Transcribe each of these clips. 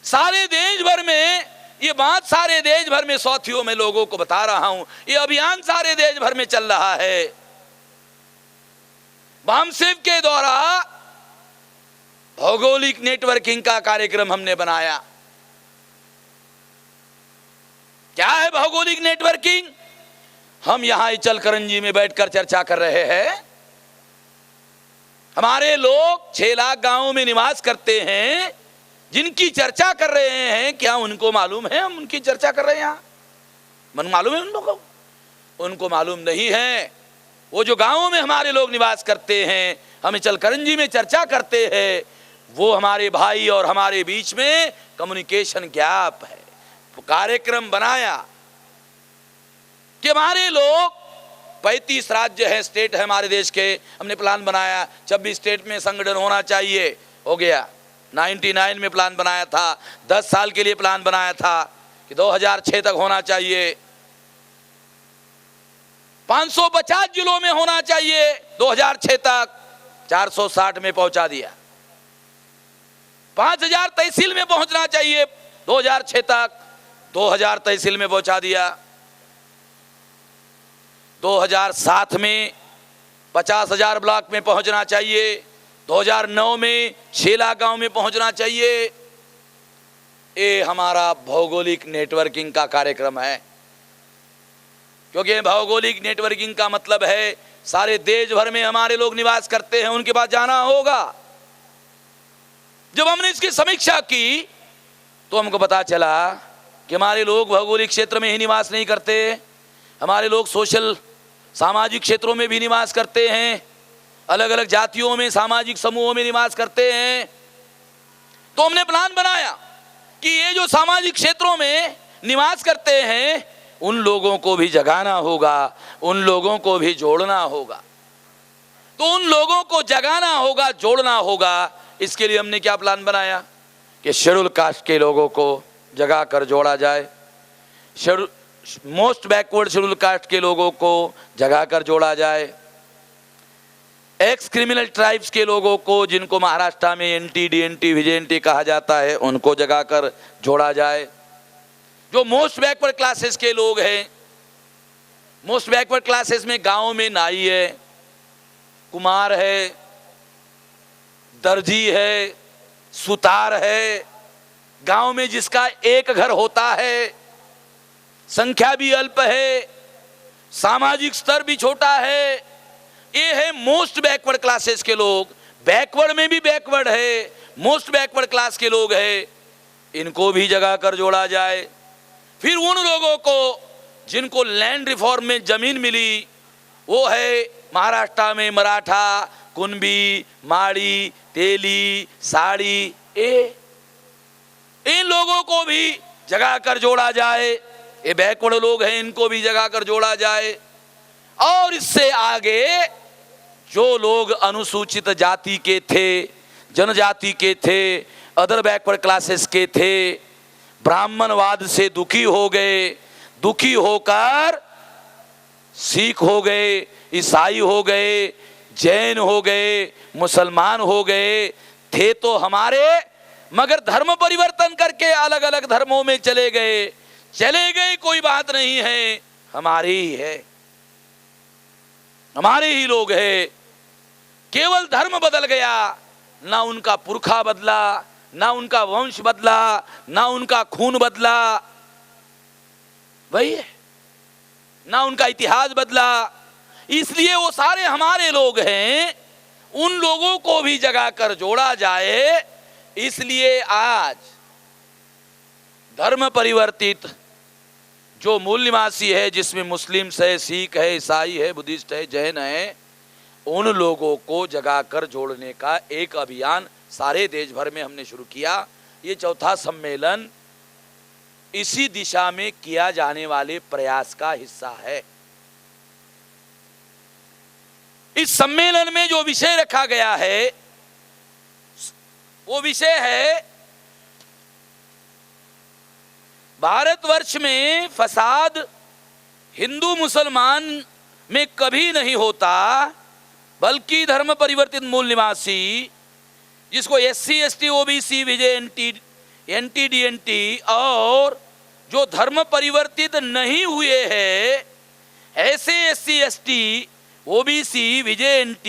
सारे देश भर में ये बात, सारे देश भर में साथियों में लोगों को बता रहा हूं, ये अभियान सारे देश भर में चल रहा है। बामसेव के द्वारा भौगोलिक नेटवर्किंग का कार्यक्रम हमने बनाया। क्या है भौगोलिक नेटवर्किंग? हम यहां इचलकरंजी में बैठकर चर्चा कर रहे हैं। हमारे लोग 6 लाख गांवों में निवास करते हैं, जिनकी चर्चा कर रहे हैं, क्या उनको मालूम है हम उनकी चर्चा कर रहे हैं? यहां मन मालूम है उन लोगों को? उनको मालूम नहीं है। वो जो गांवों में हमारे लोग निवास करते हैं, हम इचलकरंजी में चर्चा करते हैं, वो हमारे भाई और हमारे बीच में कम्युनिकेशन गैप है। कार्यक्रम बनाया कि हमारे लोग 35 राज्य है, स्टेट है हमारे देश के, हमने प्लान बनाया 26 स्टेट में संगठन होना चाहिए, हो गया। 99 में प्लान बनाया था, 10 साल के लिए प्लान बनाया था कि 2006 तक होना चाहिए, 550 जिलों में होना चाहिए 2006 तक, 460 में पहुंचा दिया। 5000 तहसील में पहुंचना चाहिए 2006 तक, 2000 तहसील में पहुंचा दिया। 2007 में 50,000 ब्लॉक में पहुंचना चाहिए, 2009 में 6 लाख गांव में पहुंचना चाहिए। ये हमारा भौगोलिक नेटवर्किंग का कार्यक्रम है, क्योंकि भौगोलिक नेटवर्किंग का मतलब है सारे देश भर में हमारे लोग निवास करते हैं, उनके पास जाना होगा। जब हमने इसकी समीक्षा की तो हमको पता चला कि हमारे लोग भौगोलिक क्षेत्र में ही निवास नहीं करते, हमारे लोग सोशल सामाजिक क्षेत्रों में भी निवास करते हैं, अलग अलग जातियों में, सामाजिक समूहों में निवास करते हैं। तो हमने प्लान बनाया कि ये जो सामाजिक क्षेत्रों में निवास करते हैं, उन लोगों को भी जगाना होगा, उन लोगों को भी जोड़ना होगा। तो उन लोगों को जगाना होगा, जोड़ना होगा। इसके लिए हमने क्या प्लान बनाया कि शेड्यूल कास्ट के लोगों को जगा कर जोड़ा जाए, मोस्ट बैकवर्ड शेड्यूल कास्ट के लोगों को जगा कर जोड़ा जाए, एक्स क्रिमिनल ट्राइब्स के लोगों को, जिनको महाराष्ट्र में एनटी, डीएनटी, विजेएनटी कहा जाता है, उनको जगा कर जोड़ा जाए। जो मोस्ट बैकवर्ड क्लासेस के लोग हैं, मोस्ट बैकवर्ड क्लासेस में गांव में नाई है, कुमार है, दर्जी है, सुतार है, गांव में जिसका एक घर होता है, संख्या भी अल्प है, सामाजिक स्तर भी छोटा है, ये है मोस्ट बैकवर्ड क्लासेस के लोग। बैकवर्ड में भी बैकवर्ड है, मोस्ट बैकवर्ड क्लास के लोग हैं, इनको भी जगा कर जोड़ा जाए। फिर उन लोगों को जिनको लैंड रिफॉर्म में जमीन मिली, वो है महाराष्ट्र में मराठा, कुनबी, माड़ी, तेली, साड़ी, इन लोगों को भी जगा कर जोड़ा जाए। ये बैकवर्ड लोग हैं, इनको भी जगा कर जोड़ा जाए। और इससे आगे जो लोग अनुसूचित जाति के थे, जनजाति के थे, अदर बैकवर्ड क्लासेस के थे, ब्राह्मणवाद से दुखी हो गए, दुखी होकर सिख हो गए, ईसाई हो गए, जैन हो गए, मुसलमान हो गए, थे तो हमारे, मगर धर्म परिवर्तन करके अलग अलग धर्मों में चले गए। कोई बात नहीं है, हमारे ही है, हमारे ही लोग हैं। केवल धर्म बदल गया, ना उनका पुरखा बदला, ना उनका वंश बदला, ना उनका खून बदला, वही है, ना उनका इतिहास बदला। इसलिए वो सारे हमारे लोग हैं, उन लोगों को भी जगा कर जोड़ा जाए। इसलिए आज धर्म परिवर्तित जो मूल निवासी है, जिसमें मुस्लिम्स है, सिख है, ईसाई है, बुद्धिस्ट है, जैन है, उन लोगों को जगाकर जोड़ने का एक अभियान सारे देश भर में हमने शुरू किया। ये चौथा सम्मेलन इसी दिशा में किया जाने वाले प्रयास का हिस्सा है। इस सम्मेलन में जो विषय रखा गया है, वो विषय है भारतवर्ष में फसाद हिंदू मुसलमान में कभी नहीं होता, बल्कि धर्म परिवर्तित मूल निवासी, जिसको SC ST OBC विजय एनटी NT-DNT और जो धर्म परिवर्तित नहीं हुए हैं ऐसे SC ST OBC VJNT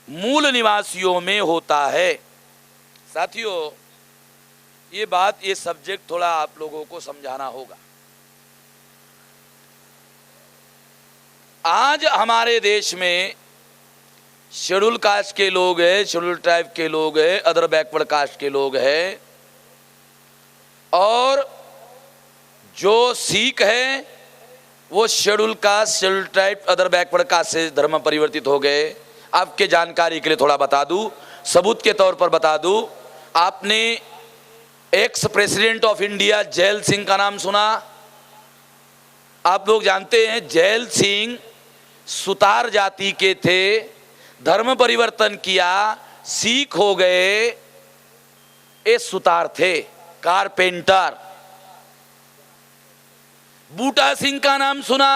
मूल निवासियों में होता है। साथियों, ये सब्जेक्ट थोड़ा आप लोगों को समझाना होगा। आज हमारे देश में शेड्यूल कास्ट के लोग हैं, शेड्यूल ट्राइब के लोग हैं, अदर बैकवर्ड कास्ट के लोग हैं, और जो सिख हैं वो schedule caste, schedule tribe, other backward caste से धर्म परिवर्तित हो गए। आपके जानकारी के लिए थोड़ा बता दूं, सबूत के तौर पर बता दूं, आपने ex president of India gel Singh का नाम सुना? आप लोग जानते हैं जैल सिंह सुतार जाति के थे, धर्म परिवर्तन किया, सिख हो गए। ये सुतार थे, कारपेंटर। बूटा सिंह का नाम सुना?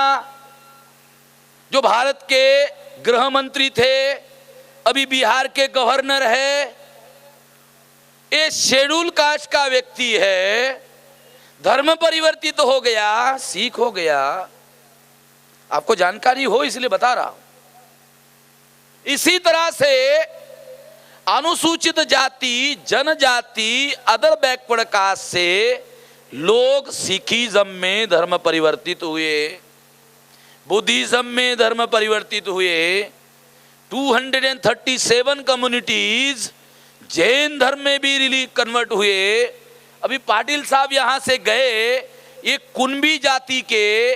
जो भारत के गृह मंत्री थे, अभी बिहार के गवर्नर है। ये शेड्यूल कास्ट का व्यक्ति है, धर्म परिवर्तित हो गया, सिख हो गया। आपको जानकारी हो इसलिए बता रहा हूं। इसी तरह से अनुसूचित जाति, जनजाति, अदर बैकवर्ड कास्ट से लोग सिखिज्म में धर्म परिवर्तित हुए, बुद्धिज्म में धर्म परिवर्तित हुए। 237 कम्युनिटीज जैन धर्म में भी कन्वर्ट हुए। अभी पाटिल साहब यहां से गए, ये कुंभी जाति के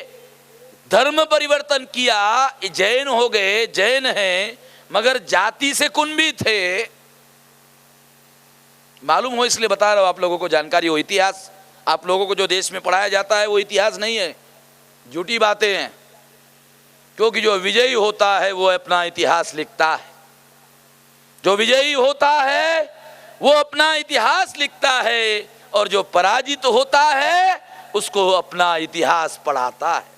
धर्म परिवर्तन किया, जैन हो गए, जैन हैं मगर जाति से कुंभी थे। मालूम हो इसलिए बता रहा हूं, आप लोगों को जानकारी हो। इतिहास आप लोगों को जो देश में पढ़ाया जाता है वो इतिहास नहीं है, झूठी बातें हैं। क्योंकि जो विजयी होता है वो अपना इतिहास लिखता है, जो विजयी होता है वो अपना इतिहास लिखता है, और जो पराजित होता है उसको अपना इतिहास पढ़ाता है।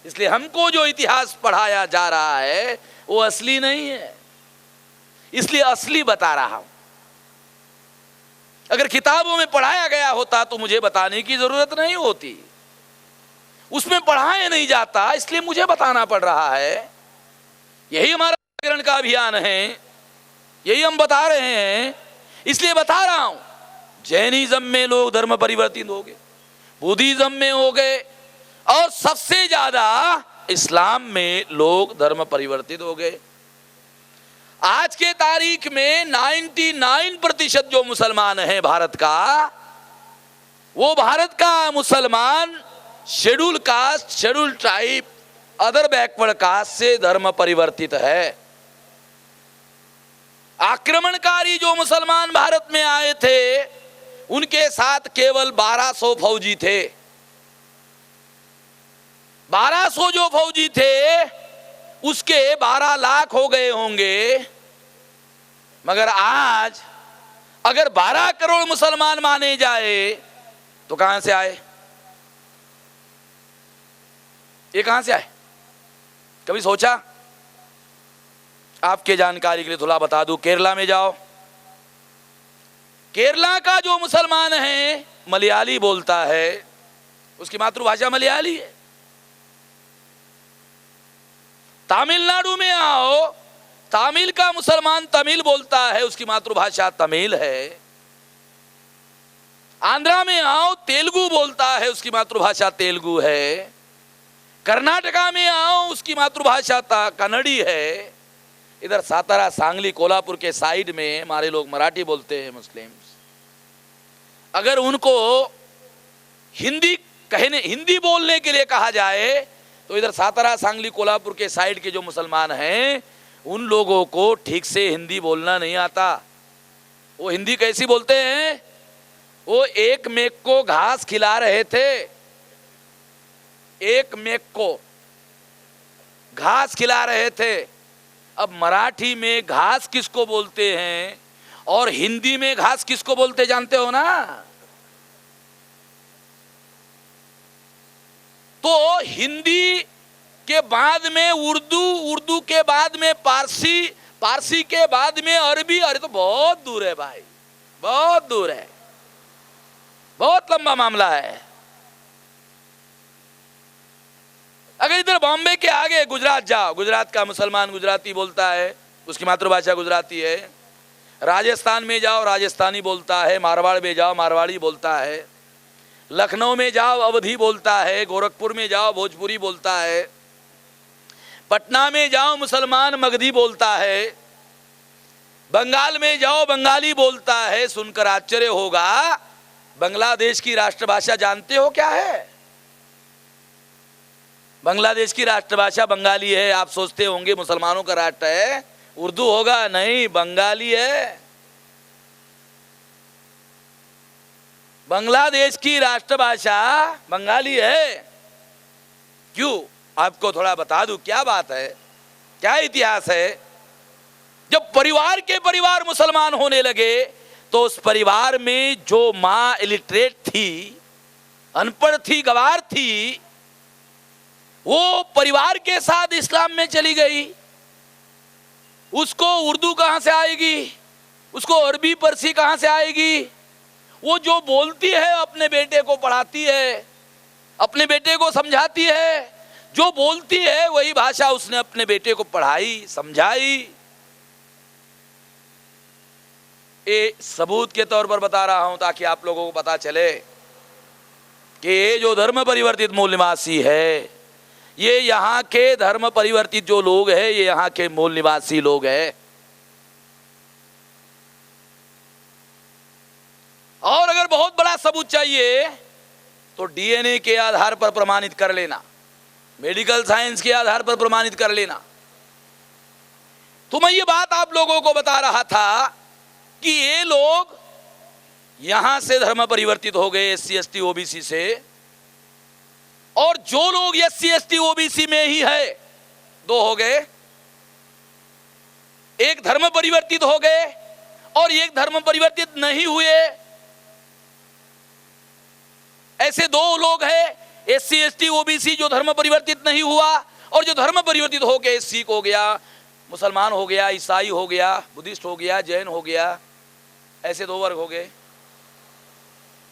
इसलिए हमको जो इतिहास पढ़ाया जा रहा है वो असली नहीं है, इसलिए असली बता रहा हूं। अगर किताबों में पढ़ाया गया होता तो मुझे बताने की जरूरत नहीं होती। उसमें पढ़ाया नहीं जाता, इसलिए मुझे बताना पड़ रहा है। यही हमारा जागरण का अभियान है, यही हम बता रहे हैं, इसलिए बता रहा हूं। जैनिज्म में लोग धर्म परिवर्तित हो गए, बुद्धिज्म में हो गए, और सबसे ज्यादा इस्लाम में लोग धर्म परिवर्तित हो गए। आज के तारीख में 99% जो मुसलमान हैं भारत का, वो भारत का मुसलमान schedule caste, schedule tribe, other backward caste से धर्म परिवर्तित है। आक्रमणकारी जो मुसलमान भारत में आए थे उनके साथ केवल 1200 फौजी थे। 1200 जो फौजी थे उसके 12 लाख हो गए होंगे। मगर आज अगर 12 करोड़ मुसलमान माने जाए तो कहां से आए? ये कहां से आए? कभी सोचा? आपके जानकारी के लिए थोड़ा बता दूं, केरला में जाओ, केरला का जो मुसलमान है मलयाली बोलता है, उसकी मातृभाषा मलयाली है। तमिलनाडु में आओ, तमिल का मुसलमान तमिल बोलता है, उसकी मातृभाषा तमिल है। आंध्रा में आओ, तेलुगु बोलता है, उसकी मातृभाषा तेलुगु है। कर्नाटका में आओ, उसकी मातृभाषा कन्नड़ी है। इधर सातारा, सांगली, कोल्हापुर के साइड में हमारे लोग मराठी बोलते हैं, मुस्लिम्स। अगर उनको हिंदी बोलने के लिए कहा जाए तो इधर सातारा, सांगली, कोल्हापुर के साइड के जो मुसलमान हैं उन लोगों को ठीक से हिंदी बोलना नहीं आता। वो हिंदी कैसी बोलते हैं? वो एक मेक को घास खिला रहे थे, एक मेक को घास खिला रहे थे। अब मराठी में घास किसको बोलते हैं और हिंदी में घास किसको बोलते जानते हो ना? तो हिंदी के बाद में उर्दू, उर्दू के बाद में पारसी, पारसी के बाद में अरबी। अरे तो बहुत दूर है भाई, बहुत दूर है। लंबा मामला है। अगर इधर बॉम्बे के आगे गुजरात जाओ, गुजरात का मुसलमान गुजराती बोलता है, उसकी मातृभाषा गुजराती है। राजस्थान में जाओ राजस्थानी बोलता है, मारवाड़ में जाओ मारवाड़ी बोलता है, लखनऊ में जाओ अवधी बोलता है, गोरखपुर में जाओ भोजपुरी बोलता है, पटना में जाओ मुसलमान मगधी बोलता है, बंगाल में जाओ बंगाली बोलता है। सुनकर आश्चर्य होगा, बांग्लादेश की राष्ट्रभाषा जानते हो क्या है? बांग्लादेश की राष्ट्रभाषा बंगाली है। आप सोचते होंगे मुसलमानों का राष्ट्र है, उर्दू होगा, नहीं, बंगाली है। बांग्लादेश की राष्ट्रभाषा बंगाली है। क्यों? आपको थोड़ा बता दूं क्या बात है, क्या इतिहास है। जब परिवार के परिवार मुसलमान होने लगे तो उस परिवार में जो मां इलिटरेट थी, अनपढ़ थी, गवार थी, वो परिवार के साथ इस्लाम में चली गई। उसको उर्दू कहां से आएगी, उसको अरबी परसी कहां से आएगी? वो जो बोलती है अपने बेटे को पढ़ाती है, अपने बेटे को समझाती है। जो बोलती है वही भाषा उसने अपने बेटे को पढ़ाई, समझाई। ये सबूत के तौर पर बता रहा हूं ताकि आप लोगों को पता चले कि ये जो धर्म परिवर्तित मूल निवासी है, ये यहाँ के धर्म परिवर्तित जो लोग हैं, ये यहाँ के मूल निवासी लोग हैं। और अगर बहुत बड़ा सबूत चाहिए तो डीएनए के आधार पर प्रमाणित कर लेना, मेडिकल साइंस के आधार पर प्रमाणित कर लेना। तो मैं ये बात आप लोगों को बता रहा था कि ये लोग यहां से धर्म परिवर्तित हो गए एससी एसटी ओबीसी से, और जो लोग एससी एसटी ओबीसी में ही है, दो हो गए, एक धर्म परिवर्तित हो गए और एक धर्म परिवर्तित नहीं हुए। ऐसे दो लोग हैं, एससी एसटी ओबीसी जो धर्म परिवर्तित नहीं हुआ और जो धर्म परिवर्तित हो गए, सिख हो गया, मुसलमान हो गया, ईसाई हो गया, बुद्धिस्ट हो गया, जैन हो गया, ऐसे दो वर्ग हो गए।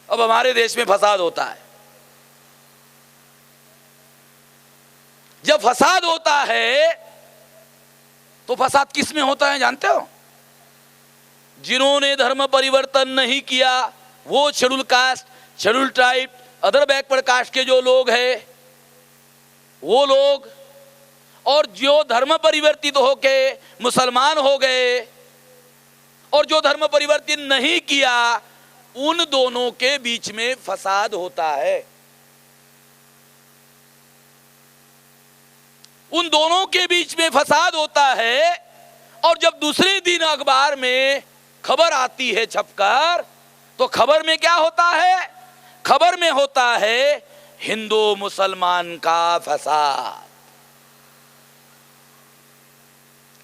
अब हमारे देश में फसाद होता है। जब फसाद होता है तो फसाद किस में होता है जानते हो? जिन्होंने धर्म परिवर्तन नहीं किया, वो schedule caste, schedule tribe, other backward caste के जो लोग हैं वो लोग, और जो धर्म परिवर्तित होके मुसलमान हो गए और जो धर्म परिवर्तन नहीं किया, उन दोनों के बीच में फसाद होता है। उन दोनों के बीच में फसाद होता है। और जब दूसरे दिन अखबार में खबर आती है छपकर, तो खबर में क्या होता है? खबर में होता है हिंदू मुसलमान का फसाद।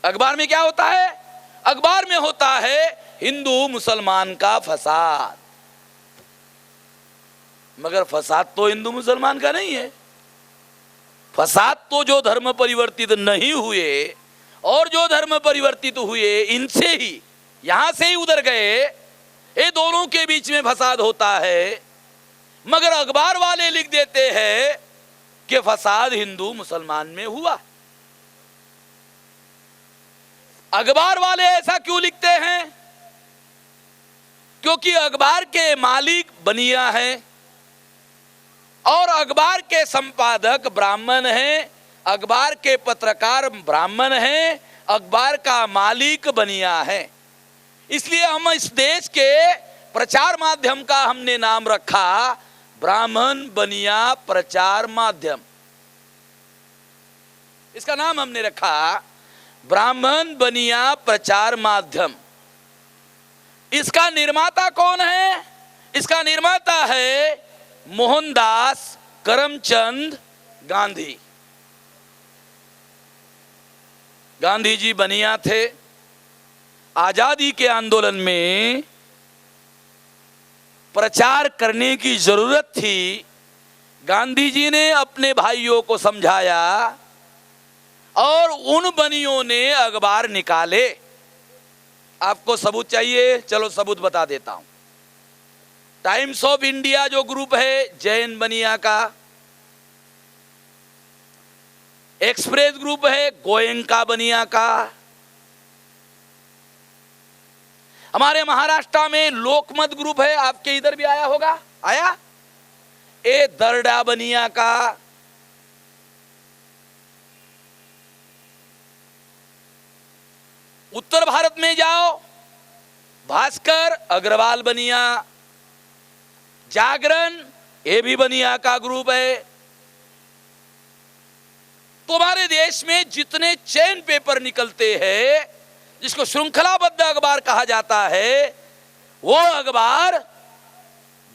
अखबार में क्या होता है? अखबार में होता है हिंदू मुसलमान का फसाद। मगर फसाद तो हिंदू मुसलमान का नहीं है। फसाद तो जो धर्म परिवर्तित नहीं हुए और जो धर्म परिवर्तित हुए, इनसे ही, यहां से ही उधर गए, ये दोनों के बीच में फसाद होता है। मगर अखबार वाले लिख देते हैं कि फसाद हिंदू मुसलमान में हुआ। अखबार वाले ऐसा क्यों लिखते हैं? क्योंकि अखबार के मालिक बनिया हैं और अखबार के संपादक ब्राह्मण हैं, अखबार के पत्रकार ब्राह्मण हैं, अखबार का मालिक बनिया है। इसलिए हम इस देश के प्रचार माध्यम का हमने नाम रखा ब्राह्मण बनिया प्रचार माध्यम। इसका नाम हमने रखा ब्राह्मण बनिया प्रचार माध्यम। इसका निर्माता कौन है? इसका निर्माता है मोहनदास करमचंद गांधी। गांधी जी बनिया थे। आजादी के आंदोलन में प्रचार करने की जरूरत थी। गांधी जी ने अपने भाइयों को समझाया और उन बनियों ने अखबार निकाले। आपको सबूत चाहिए? चलो सबूत बता देता हूं। टाइम्स ऑफ इंडिया जो ग्रुप है जैन बनिया का, एक्सप्रेस ग्रुप है गोयंका बनिया का, हमारे महाराष्ट्र में लोकमत ग्रुप है, आपके इधर भी आया होगा, आया, ए दरडा बनिया का, उत्तर भारत में जाओ भास्कर अग्रवाल बनिया, जागरण ये भी बनिया का ग्रुप है। तो हमारे देश में जितने चैन पेपर निकलते हैं, जिसको श्रृंखलाबद्ध अखबार कहा जाता है, वो अखबार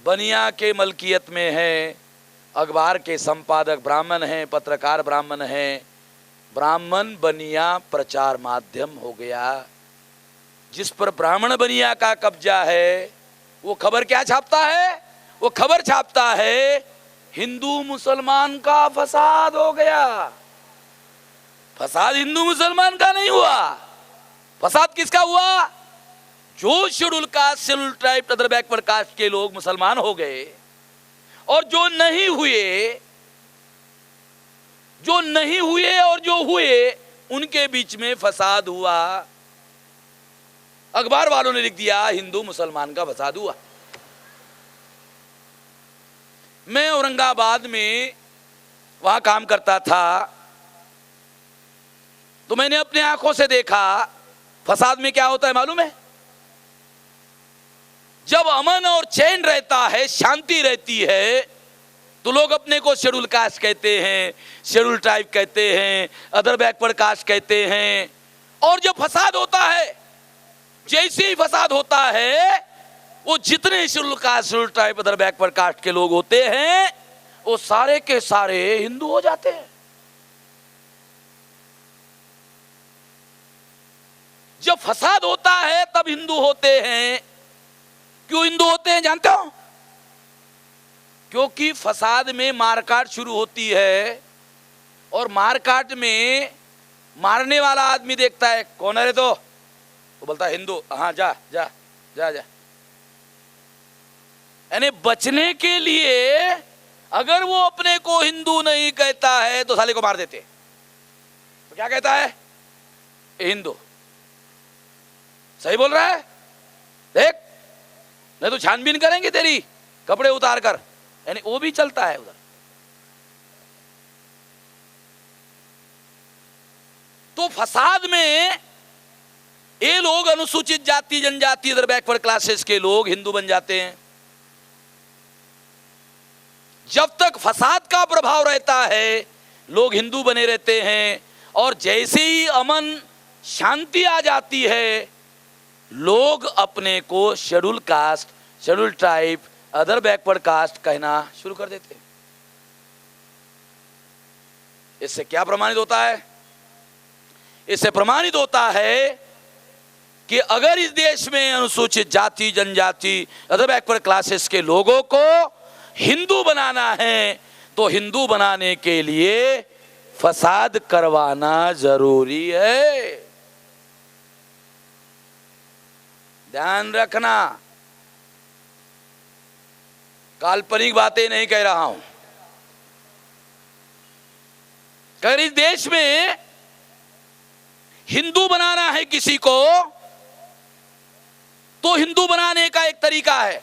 बनिया के मलकियत में है। अखबार के संपादक ब्राह्मण हैं, पत्रकार ब्राह्मण हैं। ब्राह्मण बनिया प्रचार माध्यम हो गया। जिस पर ब्राह्मण बनिया का कब्जा है, वो खबर क्या छापता है? वो खबर छापता है हिंदू मुसलमान का फसाद हो गया। फसाद हिंदू मुसलमान का नहीं हुआ, फसाद किसका हुआ? जो schedule caste, schedule tribe, other backward caste के लोग मुसलमान हो गए और जो नहीं हुए और जो हुए उनके बीच में फसाद हुआ। अखबार वालों ने लिख दिया हिंदू मुसलमान का फसाद हुआ। मैं औरंगाबाद में वहां काम करता था, तो मैंने अपने आंखों से देखा फसाद में क्या होता है मालूम है? जब अमन और चैन रहता है, शांति रहती है, तो लोग अपने को शेड्यूल कास्ट कहते हैं, शेड्यूल ट्राइब कहते हैं, अदर बैकवर्ड कास्ट कहते हैं। और जब फसाद होता है, जैसे ही फसाद होता है, वो जितने schedule caste, schedule tribe, other backward caste के लोग होते हैं, वो सारे के सारे हिंदू हो जाते हैं। जब फसाद होता है तब हिंदू होते हैं। क्यों हिंदू होते हैं जानते हो? क्योंकि फसाद में मारकाट शुरू होती है, और मारकाट में मारने वाला आदमी देखता है कौन है रे, तो वो बोलता है हिंदू, हाँ जा जा जा जा। यानी बचने के लिए अगर वो अपने को हिंदू नहीं कहता है तो साले को मार देते। तो क्या कहता है? हिंदू। सही बोल रहा है, देख, नहीं तो छानबीन करेंगे तेरी, कपड़े उतार कर। यानी वो भी चलता है उधर। तो फसाद में ये लोग, अनुसूचित जाति जनजाति, इधर बैकवर्ड क्लासेस के लोग हिंदू बन जाते हैं। जब तक फसाद का प्रभाव रहता है, लोग हिंदू बने रहते हैं, और जैसे ही अमन शांति आ जाती है, लोग अपने को schedule caste, schedule tribe, other backward caste कहना शुरू कर देते हैं। इससे क्या प्रमाणित होता है? इससे प्रमाणित होता है कि अगर इस देश में अनुसूचित जाति जनजाति, अदर बैकवर्ड क्लासेस के लोगों को हिंदू बनाना है, तो हिंदू बनाने के लिए फसाद करवाना जरूरी है। ध्यान रखना, काल्पनिक बातें नहीं कह रहा हूं। अगर इस देश में हिंदू बनाना है किसी को, तो हिंदू बनाने का एक तरीका है।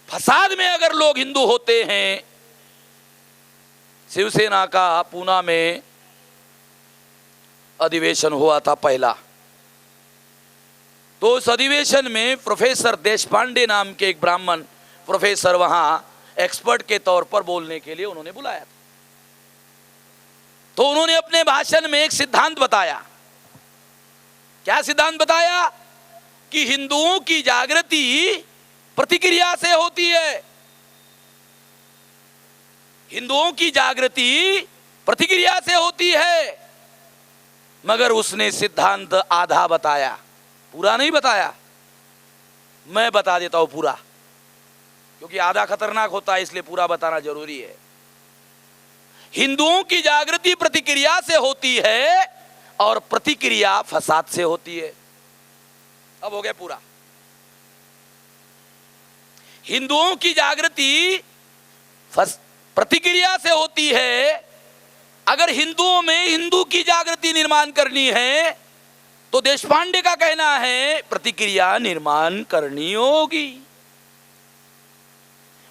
फसाद में अगर लोग हिंदू होते हैं, शिवसेना का पूना में अधिवेशन हुआ था पहला, तो उस अधिवेशन में प्रोफेसर देशपांडे नाम के एक ब्राह्मण प्रोफेसर वहां एक्सपर्ट के तौर पर बोलने के लिए उन्होंने बुलाया था। तो उन्होंने अपने भाषण में एक सिद्धांत बताया। क्या सिद्धांत बताया? कि हिंदुओं की जागृति प्रतिक्रिया से होती है। हिंदुओं की जागृति प्रतिक्रिया से होती है। मगर उसने सिद्धांत आधा बताया, पूरा नहीं बताया। मैं बता देता हूं पूरा, क्योंकि आधा खतरनाक होता है, इसलिए पूरा बताना जरूरी है। हिंदुओं की जागृति प्रतिक्रिया से होती है और प्रतिक्रिया फसाद से होती है। अब हो गया पूरा। हिंदुओं की जागृति प्रतिक्रिया से होती है। अगर हिंदुओं में हिंदू की जागृति निर्माण करनी है तो देशपांडे का कहना है प्रतिक्रिया निर्माण करनी होगी।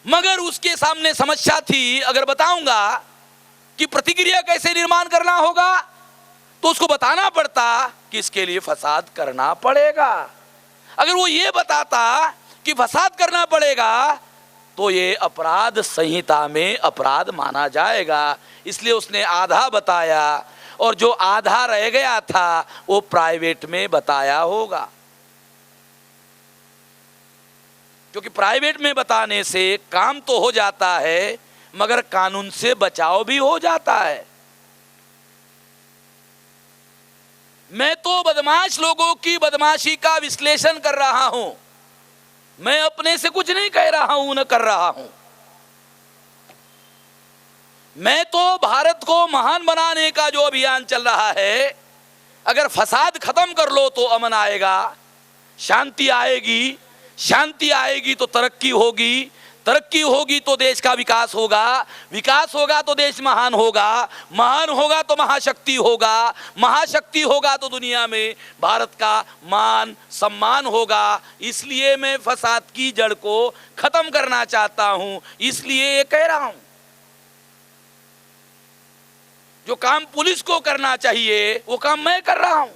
मगर उसके सामने समस्या थी, अगर बताऊंगा कि प्रतिक्रिया कैसे निर्माण करना होगा तो उसको बताना पड़ता कि इसके लिए फसाद करना पड़ेगा। अगर वो ये बताता कि फसाद करना पड़ेगा तो ये अपराध संहिता में अपराध माना जाएगा। इसलिए उसने आधा बताया और जो आधा रह गया था वो प्राइवेट में बताया होगा, क्योंकि प्राइवेट में बताने से काम तो हो जाता है मगर कानून से बचाव भी हो जाता है। मैं तो बदमाश लोगों की बदमाशी का विश्लेषण कर रहा हूं, मैं अपने से कुछ नहीं कह रहा हूं, न कर रहा हूं। मैं तो भारत को महान बनाने का जो अभियान चल रहा है, अगर फसाद खत्म कर लो तो अमन आएगा, शांति आएगी, शांति आएगी तो तरक्की होगी, तरक्की होगी तो देश का विकास होगा, विकास होगा तो देश महान होगा, महान होगा तो महाशक्ति होगा, महाशक्ति होगा तो दुनिया में भारत का मान सम्मान होगा। इसलिए मैं फसाद की जड़ को खत्म करना चाहता हूं, इसलिए ये कह रहा हूं। जो काम पुलिस को करना चाहिए वो काम मैं कर रहा हूं।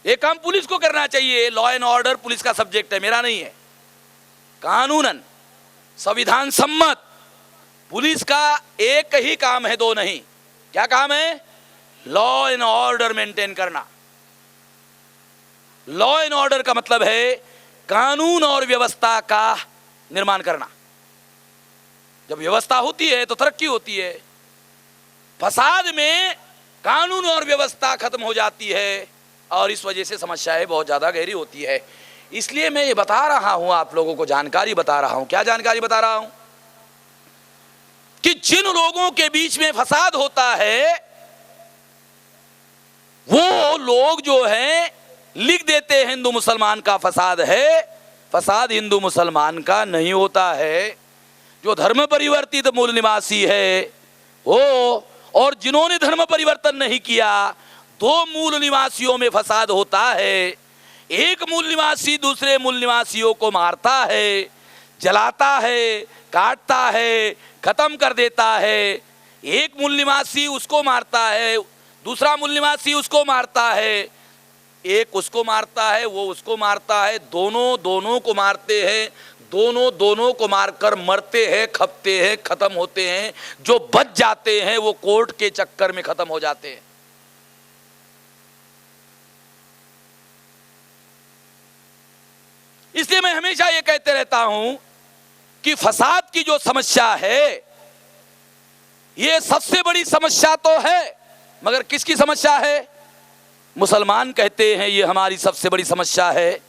ये काम पुलिस को करना चाहिए। लॉ एंड ऑर्डर पुलिस का सब्जेक्ट है, मेरा नहीं है। कानूनन संविधान सम्मत पुलिस का एक ही काम है, दो नहीं। क्या काम है? लॉ एंड ऑर्डर मेंटेन करना। लॉ एंड ऑर्डर का मतलब है कानून और व्यवस्था का निर्माण करना। जब व्यवस्था होती है तो तरक्की होती है। फसाद में कानून और व्यवस्था खत्म हो जाती है और इस वजह से समस्याएं बहुत ज्यादा गहरी होती है। इसलिए मैं ये बता रहा हूं, आप लोगों को जानकारी बता रहा हूं। क्या जानकारी बता रहा हूं? कि जिन लोगों के बीच में फसाद होता है वो लोग जो हैं लिख देते हैं हिंदू मुसलमान का फसाद है। फसाद हिंदू मुसलमान का नहीं होता है। जो धर्म परिवर्तित मूल निवासी है वो और जिन्होंने धर्म परिवर्तन नहीं किया, दो मूल निवासियों में फसाद होता है। एक मूल निवासी दूसरे मूल निवासियों को मारता है, जलाता है, काटता है, खत्म कर देता है। एक मूल निवासी उसको मारता है, दूसरा मूल निवासी उसको मारता है, एक उसको मारता है, वो उसको मारता है, दोनों को मारते हैं, दोनों को मारकर मरते हैं, खपते हैं, खत्म होते हैं। जो बच जाते हैं वो कोर्ट के चक्कर में खत्म हो जाते हैं। इसलिए मैं हमेशा ये कहते रहता हूं कि फसाद की जो समस्या है ये सबसे बड़ी समस्या तो है, मगर किसकी समस्या है? मुसलमान कहते हैं ये हमारी सबसे बड़ी समस्या है,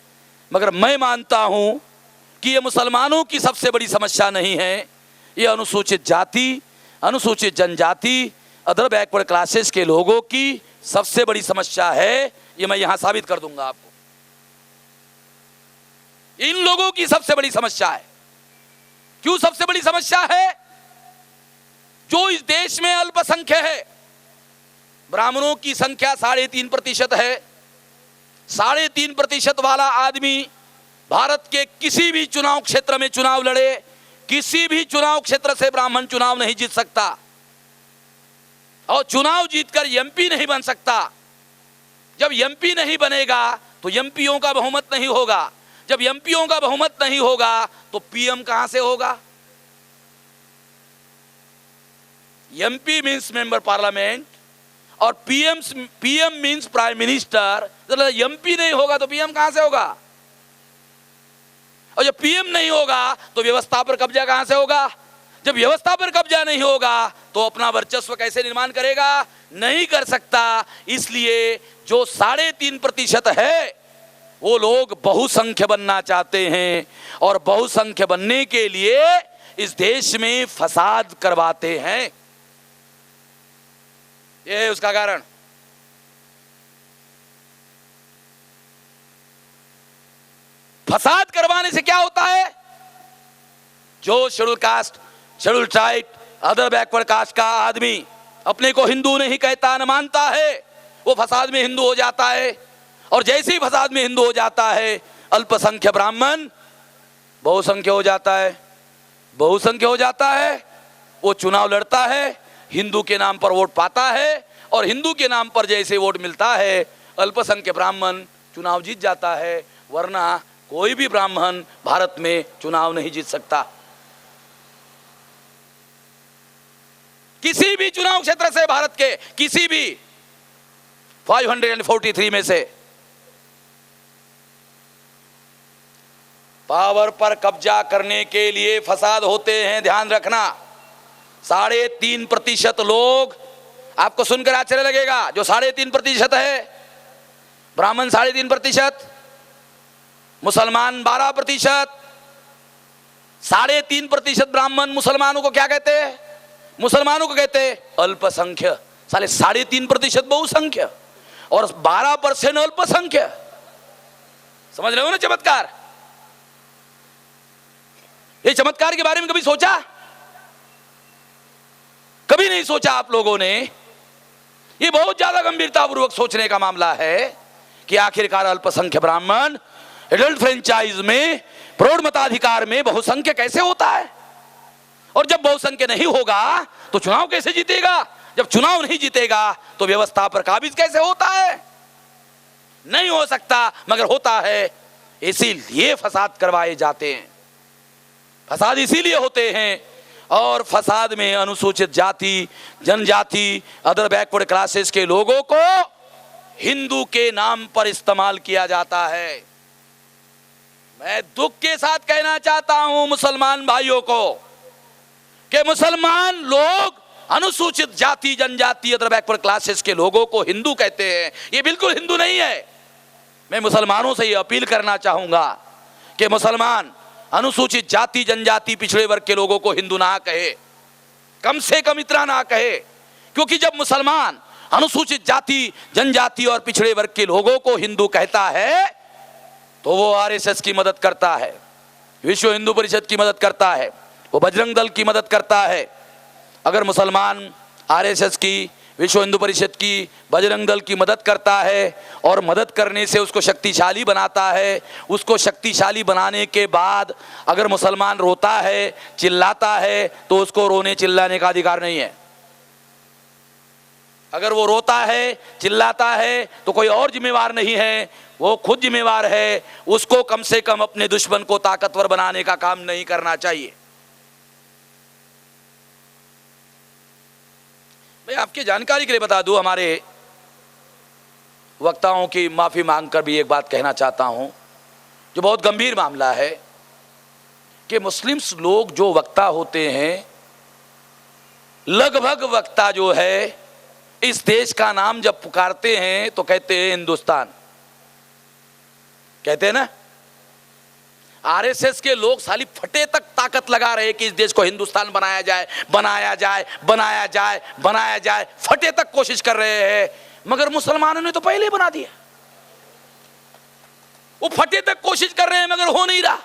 मगर मैं मानता हूं कि ये मुसलमानों की सबसे बड़ी समस्या नहीं है। ये अनुसूचित जाति, अनुसूचित जनजाति, अदर बैकवर्ड क्लासेस के लोगों की सबसे बड़ी समस्या है। ये मैं यहां साबित कर दूंगा आपको। इन लोगों की सबसे बड़ी समस्या है। क्यों सबसे बड़ी समस्या है? जो इस देश में अल्पसंख्यक है। ब्राह्मणों की संख्या 3.5% है। 3.5% वाला आदमी भारत के किसी भी चुनाव क्षेत्र में चुनाव लड़े, किसी भी चुनाव क्षेत्र से ब्राह्मण चुनाव नहीं जीत सकता और चुनाव जीतकर एमपी नहीं बन सकता। जब एमपी नहीं बनेगा तो एमपीओं का बहुमत नहीं होगा। जब एमपीओं का बहुमत नहीं होगा तो पीएम कहां से होगा? एमपी मींस मेंबर पार्लियामेंट और PM means prime minister. MP नहीं होगा तो पीएम कहां से होगा? और जब पीएम नहीं होगा तो व्यवस्था पर कब्जा कहां से होगा? जब व्यवस्था पर कब्जा नहीं होगा तो अपना वर्चस्व कैसे निर्माण करेगा? नहीं कर सकता। इसलिए जो 3.5% है वो लोग बहुसंख्य बनना चाहते हैं और बहुसंख्य बनने के लिए इस देश में फसाद करवाते हैं। यह है उसका कारण। फसाद करवाने से क्या होता है? जो schedule caste, schedule tribe, other backward caste का आदमी अपने को हिंदू नहीं कहता, न मानता है, वो फसाद में हिंदू हो जाता है। और जैसे ही फसाद में हिंदू हो जाता है, अल्पसंख्यक ब्राह्मण बहुसंख्य हो जाता है, बहुसंख्य हो जाता है, वो चुनाव लड़ता है, हिंदू के नाम पर वोट पाता है, और हिंदू के नाम पर जैसे वोट मिलता है, अल्पसंख्यक ब्राह्मण चुनाव जीत जाता है। वरना कोई भी ब्राह्मण भारत में चुनाव नहीं जीत सकता। किसी भी चुनाव क्षेत्र से, भारत के किसी भी 543 में से पावर पर कब्जा करने के लिए फसाद होते हैं। ध्यान रखना, 3.5% लोग, आपको सुनकर आश्चर्य लगेगा, जो 3.5% है, ब्राह्मण 3.5%, मुसलमान 12%, 3.5% ब्राह्मण मुसलमानों को क्या कहते हैं? मुसलमानों को कहते हैं अल्पसंख्यक। 3.5% बहुसंख्य और 12% अल्पसंख्य। समझ रहे हो ना चमत्कार? ये चमत्कार के बारे में कभी सोचा? कभी नहीं सोचा आप लोगों ने। ये बहुत ज्यादा गंभीरता पूर्वक सोचने का मामला है कि आखिरकार अल्पसंख्यक ब्राह्मण एडल्ट फ्रेंचाइज में, प्रौढ़ मताधिकार में बहुसंख्य कैसे होता है? और जब बहुसंख्य नहीं होगा तो चुनाव कैसे जीतेगा? जब चुनाव नहीं जीतेगा तो व्यवस्था पर काबिज कैसे होता है? नहीं हो सकता, मगर होता है। इसीलिए फसाद करवाए जाते हैं। फसाद इसीलिए होते हैं, और फसाद में अनुसूचित जाति, जनजाति, अदर बैकवर्ड क्लासेस के लोगों को हिंदू के नाम पर इस्तेमाल किया जाता है। मैं दुख के साथ कहना चाहता हूं मुसलमान भाइयों को कि मुसलमान लोग अनुसूचित जाति, जनजाति, अदर बैकवर्ड क्लासेस के लोगों को हिंदू कहते हैं। ये बिल्कुल हिंदू नहीं है। मैं मुसलमानों से ये अपील करना चाहूंगा कि मुसलमान अनुसूचित जाति, जनजाति, पिछड़े वर्ग के लोगों को हिंदू ना कहे, कम से कम इतना ना कहे। क्योंकि जब मुसलमान अनुसूचित जाति, जनजाति और पिछड़े वर्ग के लोगों को हिंदू कहता है तो वो आरएसएस की मदद करता है, विश्व हिंदू परिषद की मदद करता है, वो बजरंग दल की मदद करता है। अगर मुसलमान आरएसएस की, विश्व हिंदू परिषद की, बजरंग दल की मदद करता है और मदद करने से उसको शक्तिशाली बनाता है, उसको शक्तिशाली बनाने के बाद अगर मुसलमान रोता है, चिल्लाता है, तो उसको रोने चिल्लाने का अधिकार नहीं है। अगर वो रोता है, चिल्लाता है, तो कोई और जिम्मेवार नहीं है, वो खुद जिम्मेवार है। उसको कम से कम अपने दुश्मन को ताकतवर बनाने का काम नहीं करना चाहिए। मैं आपकी जानकारी के लिए बता दूं, हमारे वक्ताओं की माफी मांगकर भी एक बात कहना चाहता हूं, जो बहुत गंभीर मामला है, कि मुस्लिम्स लोग जो वक्ता होते हैं, लगभग वक्ता जो है इस देश का नाम जब पुकारते हैं तो कहते हैं हिंदुस्तान, कहते हैं ना। आरएसएस के लोग साली फटे तक ताकत लगा रहे कि इस देश को हिंदुस्तान बनाया जाए, बनाया जाए, बनाया जाए, बनाया जाए, फटे तक कोशिश कर रहे हैं। मगर मुसलमानों ने तो पहले बना दिया। वो फटे तक कोशिश कर रहे हैं मगर हो नहीं रहा,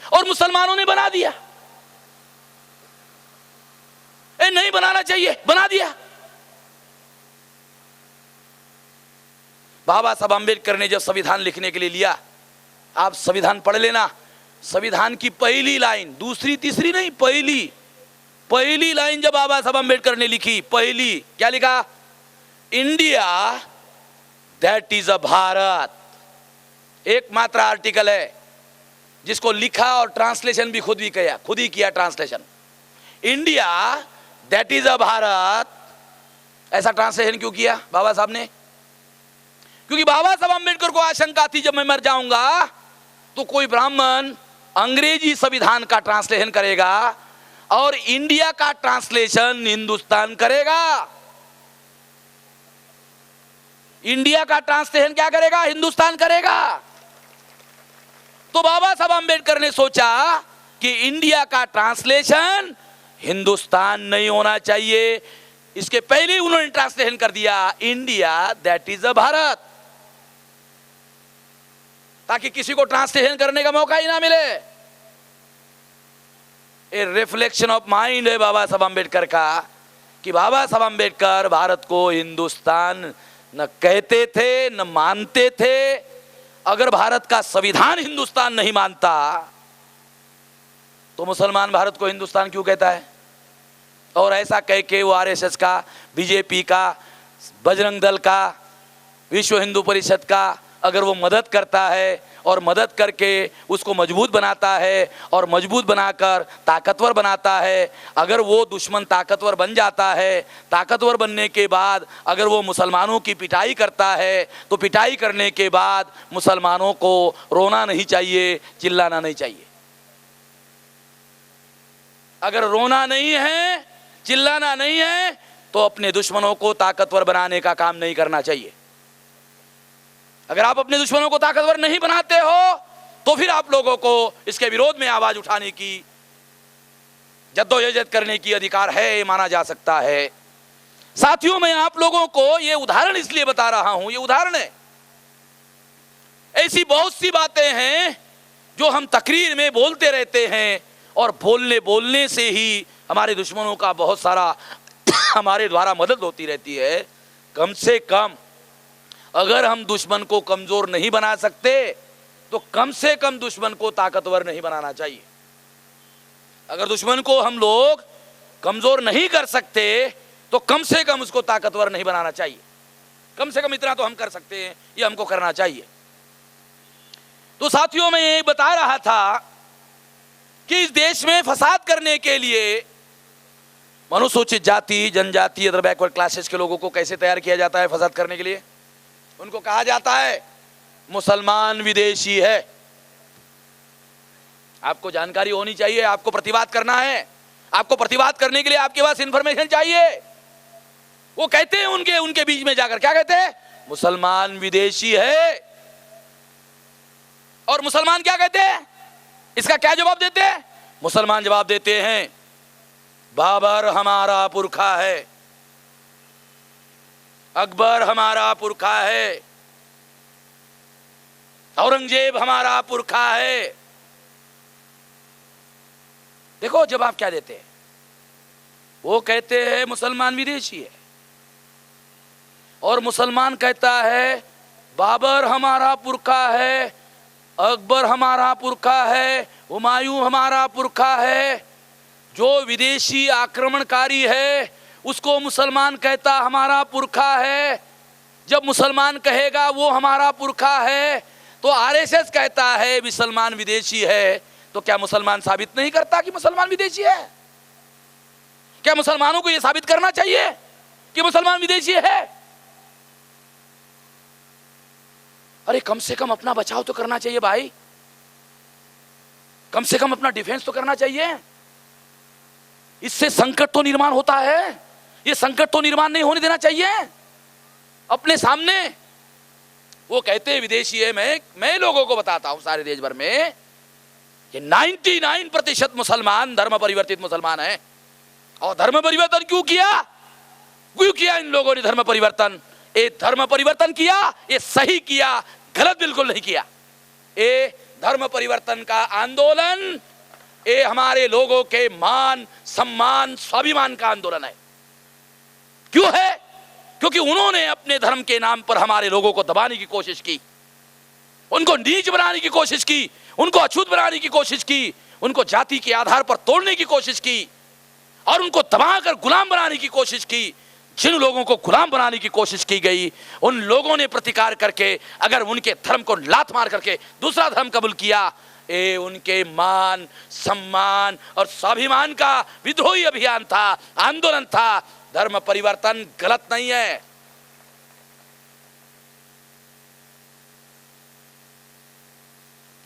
और मुसलमानों ने बना दिया। नहीं बनाना चाहिए, बना दिया। बाबा साहब अम्बेडकर ने जब संविधान लिखने के लिए लिया, आप संविधान पढ़ लेना, संविधान की पहली लाइन, दूसरी तीसरी नहीं, पहली लाइन जब बाबा साहब अम्बेडकर ने लिखी, पहली क्या लिखा? India that is a Bharat. एकमात्र आर्टिकल है जिसको लिखा और ट्रांसलेशन भी खुद ही किया translation. India that is a Bharat. ऐसा ट्रांसलेशन क्यों किया बाबा साहब ने? क्योंकि बाबा साहब अम्बेडकर को आशंका थी जब मैं मर जाऊंगा तो कोई ब्राह्मण अंग्रेजी संविधान का ट्रांसलेशन करेगा और इंडिया का ट्रांसलेशन हिंदुस्तान करेगा। इंडिया का ट्रांसलेशन क्या करेगा? हिंदुस्तान करेगा। तो बाबा साहब अम्बेडकर ने सोचा कि इंडिया का ट्रांसलेशन हिंदुस्तान नहीं होना चाहिए। इसके पहले उन्होंने ट्रांसलेशन कर दिया, India that is a Bharat. ताकि किसी को ट्रांसलेशन करने का मौका ही ना मिले। ए रिफ्लेक्शन ऑफ माइंड है बाबा साहब अम्बेडकर का, कि बाबा साहब अम्बेडकर भारत को हिंदुस्तान न कहते थे न मानते थे। अगर भारत का संविधान हिंदुस्तान नहीं मानता तो मुसलमान भारत को हिंदुस्तान क्यों कहता है? और ऐसा कह के वो आरएसएस का, बीजेपी का, बजरंग दल का, विश्व हिंदू परिषद का अगर वो मदद करता है और मदद करके उसको मजबूत बनाता है और मजबूत बनाकर ताकतवर बनाता है, अगर वो दुश्मन ताकतवर बन जाता है, ताकतवर बनने के बाद अगर वो मुसलमानों की पिटाई करता है, तो पिटाई करने के बाद मुसलमानों को रोना नहीं चाहिए, चिल्लाना नहीं चाहिए। अगर रोना नहीं है, चिल्लाना नहीं है, तो अपने दुश्मनों को ताकतवर बनाने का काम नहीं करना चाहिए। अगर आप अपने दुश्मनों को ताकतवर नहीं बनाते हो तो फिर आप लोगों को इसके विरोध में आवाज उठाने की, जद्दोजहद करने की अधिकार है, ये माना जा सकता है। साथियों, मैं आप लोगों को ये उदाहरण इसलिए बता रहा हूं, ये उदाहरण है। ऐसी बहुत सी बातें हैं जो हम तकरीर में बोलते रहते हैं और बोलने से ही हमारे दुश्मनों का बहुत सारा हमारे द्वारा मदद होती रहती है। कम से कम अगर हम दुश्मन को कमजोर नहीं बना सकते तो कम से कम दुश्मन को ताकतवर नहीं बनाना चाहिए। अगर दुश्मन को हम लोग कमजोर नहीं कर सकते तो कम से कम उसको ताकतवर नहीं बनाना चाहिए। कम से कम इतना तो हम कर सकते हैं, ये हमको करना चाहिए। तो साथियों, मैं ये बता रहा था कि इस देश में फसाद करने के लिए अनुसूचित जाति, जनजाति, अदर बैकवर्ड क्लासेस के लोगों को कैसे तैयार किया जाता है फसाद करने के लिए? उनको कहा जाता है मुसलमान विदेशी है। आपको जानकारी होनी चाहिए, आपको प्रतिवाद करना है। आपको प्रतिवाद करने के लिए आपके पास इंफॉर्मेशन चाहिए। वो कहते हैं उनके बीच में जाकर, क्या कहते हैं? मुसलमान विदेशी है। और मुसलमान क्या कहते हैं? इसका क्या जवाब देते हैं? मुसलमान जवाब देते हैं, बाबर हमारा पुरखा है, अकबर हमारा पुरखा है, औरंगजेब हमारा पुरखा है। देखो जवाब क्या देते हैं? वो कहते हैं मुसलमान विदेशी है, और मुसलमान कहता है बाबर हमारा पुरखा है, अकबर हमारा पुरखा है, हुमायूं हमारा पुरखा है। जो विदेशी आक्रमणकारी है उसको मुसलमान कहता हमारा पुरखा है। जब मुसलमान कहेगा वो हमारा पुरखा है, तो आरएसएस कहता है मुसलमान विदेशी है। तो क्या मुसलमान साबित नहीं करता कि मुसलमान विदेशी है? क्या मुसलमानों को यह साबित करना चाहिए कि मुसलमान विदेशी है? अरे कम से कम अपना बचाव तो करना चाहिए भाई, कम से कम अपना डिफेंस तो करना चाहिए। इससे संकट तो निर्माण होता है, ये संकट तो निर्माण नहीं होने देना चाहिए अपने सामने। वो कहते हैं विदेशी है। मैं लोगों को बताता हूं सारे देश भर में कि 99% मुसलमान धर्म परिवर्तित मुसलमान है। और धर्म परिवर्तन क्यों किया इन लोगों ने? धर्म परिवर्तन, ये धर्म परिवर्तन किया, ये सही किया, गलत बिल्कुल नहीं किया। ये धर्म परिवर्तन का आंदोलन, ये हमारे लोगों के मान, सम्मान, स्वाभिमान का आंदोलन है। क्यों है? क्योंकि उन्होंने अपने धर्म के नाम पर हमारे लोगों को दबाने की कोशिश की, उनको नीच बनाने की कोशिश की, उनको अछूत बनाने की कोशिश की, उनको जाति के आधार पर तोड़ने की कोशिश की और उनको दबाकर गुलाम बनाने की कोशिश की। जिन लोगों को गुलाम बनाने की कोशिश की गई, उन लोगों ने प्रतिकार करके अगर उनके धर्म को लात मार करके दूसरा धर्म कबूल किया, ये उनके मान, सम्मान और स्वाभिमान का विद्रोही अभियान था, आंदोलन था। धर्म परिवर्तन गलत नहीं है।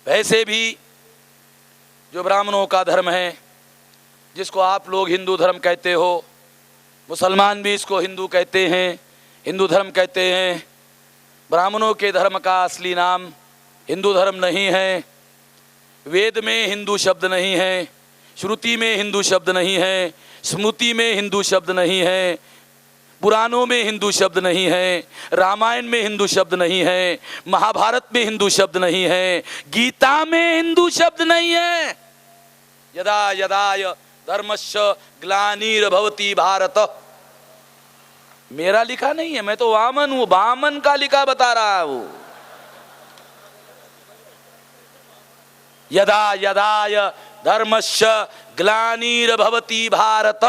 वैसे भी जो ब्राह्मणों का धर्म है, जिसको आप लोग हिंदू धर्म कहते हो, मुसलमान भी इसको हिंदू कहते हैं, हिंदू धर्म कहते हैं। ब्राह्मणों के धर्म का असली नाम हिंदू धर्म नहीं है। वेद में हिंदू शब्द नहीं है, श्रुति में हिंदू शब्द नहीं है, स्मृति में हिंदू शब्द नहीं है, पुराणों में हिंदू शब्द नहीं है, रामायण में हिंदू शब्द नहीं है, महाभारत में हिंदू शब्द नहीं है, गीता में हिंदू शब्द नहीं है। यदा यदा धर्मस्य ग्लानिर्भवति भारत, मेरा लिखा नहीं है, मैं तो वामन हूं, वामन का लिखा बता रहा हूं। यदा यदा धर्मस्य ग्लानिर्भवति भारत,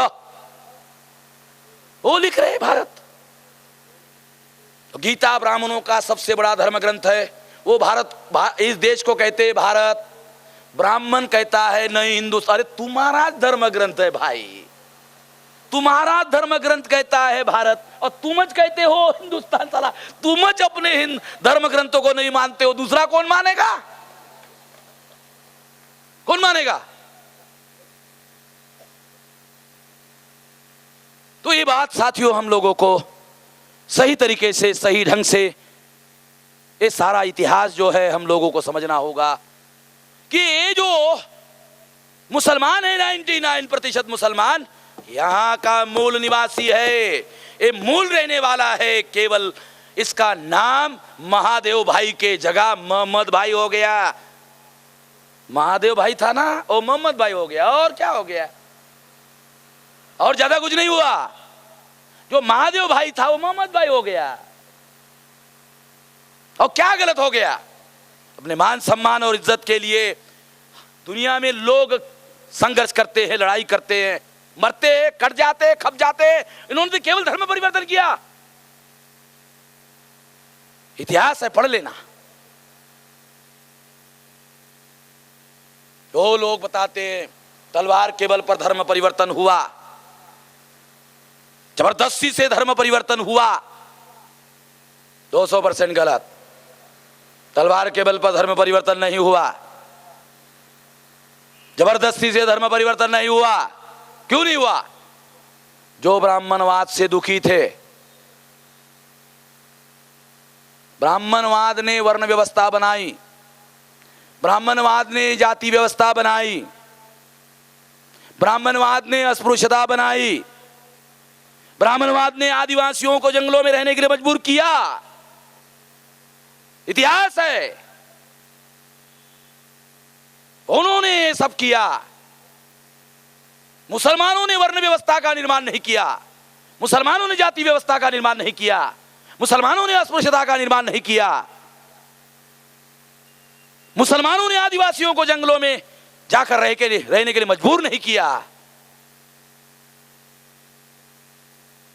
वो लिख रहे भारत। गीता ब्राह्मणों का सबसे बड़ा धर्म ग्रंथ है, वो भारत, इस देश को कहते हैं भारत। ब्राह्मण कहता है नहीं हिंदुस्तान। अरे तुम्हारा धर्म ग्रंथ है भाई, तुम्हारा धर्म ग्रंथ कहता है भारत, और तुम कहते हो हिंदुस्तान। साला तुम अपने धर्म ग्रंथों को नहीं मानते हो, दूसरा कौन मानेगा? कौन मानेगा? तो ये बात साथियों हम लोगों को सही तरीके से, सही ढंग से ये सारा इतिहास जो है हम लोगों को समझना होगा कि ये जो मुसलमान है 99% मुसलमान यहां का मूल निवासी है, ये मूल रहने वाला है। केवल इसका नाम महादेव भाई के जगह मोहम्मद भाई हो गया। महादेव भाई था ना, वो मोहम्मद भाई हो गया। और क्या हो गया? और ज्यादा कुछ नहीं हुआ। जो महादेव भाई था वो मोहम्मद भाई हो गया। और क्या गलत हो गया? अपने मान सम्मान और इज्जत के लिए दुनिया में लोग संघर्ष करते हैं, लड़ाई करते हैं, मरते हैं, कट जाते हैं, खप जाते हैं। इन्होंने तो केवल धर्म परिवर्तन किया। इतिहास है, पढ़ लेना। वो लोग बताते हैं तलवार के बल पर धर्म परिवर्तन हुआ, जबरदस्ती से धर्म परिवर्तन हुआ। 200% गलत। तलवार के बल पर धर्म परिवर्तन नहीं हुआ, जबरदस्ती से धर्म परिवर्तन नहीं हुआ। क्यों नहीं हुआ? जो ब्राह्मणवाद से दुखी थे, ब्राह्मणवाद ने वर्ण व्यवस्था बनाई, ब्राह्मणवाद ने जाति व्यवस्था बनाई, ब्राह्मणवाद ने अस्पृश्यता बनाई, ब्राह्मणवाद ने आदिवासियों को जंगलों में रहने के लिए मजबूर किया। इतिहास है, उन्होंने सब किया। मुसलमानों ने वर्ण व्यवस्था का निर्माण नहीं किया, मुसलमानों ने जाति व्यवस्था का निर्माण नहीं किया, मुसलमानों ने अस्पृश्यता का निर्माण नहीं किया, मुसलमानों ने आदिवासियों को जंगलों में जाकर रहने के लिए मजबूर नहीं किया।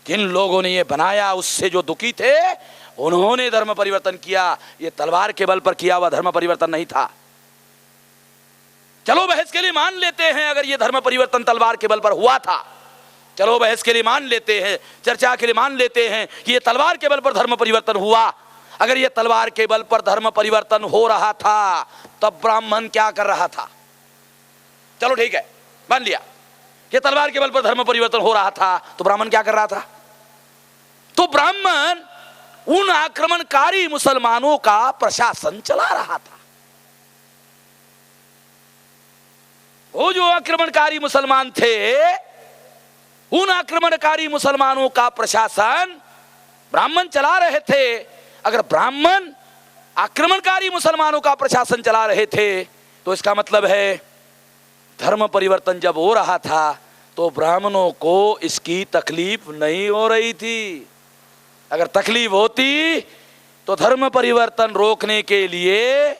जिन लोगों ने ये बनाया उससे जो दुखी थे उन्होंने धर्म परिवर्तन किया। ये तलवार के बल पर किया हुआ धर्म परिवर्तन नहीं था। चलो बहस के लिए मान लेते हैं अगर ये धर्म परिवर्तन तलवार के बल पर हुआ था, चलो बहस के लिए मान लेते हैं, चर्चा के लिए मान लेते हैं कि ये तलवार के बल पर धर्म परिवर्तन हुआ। अगर ये तलवार के बल पर धर्म परिवर्तन हो रहा था तब ब्राह्मण क्या कर रहा था? चलो ठीक है, मान लिया ये तलवार के बल पर धर्म परिवर्तन हो रहा था, तो ब्राह्मण क्या कर रहा था? तो ब्राह्मण उन आक्रमणकारी मुसलमानों का प्रशासन चला रहा था। वो जो आक्रमणकारी मुसलमान थे, उन आक्रमणकारी मुसलमानों का प्रशासन ब्राह्मण चला रहे थे। अगर ब्राह्मण आक्रमणकारी मुसलमानों का प्रशासन चला रहे थे तो इसका मतलब है धर्म परिवर्तन जब हो रहा था तो ब्राह्मणों को इसकी तकलीफ नहीं हो रही थी। अगर तकलीफ होती तो धर्म परिवर्तन रोकने के लिए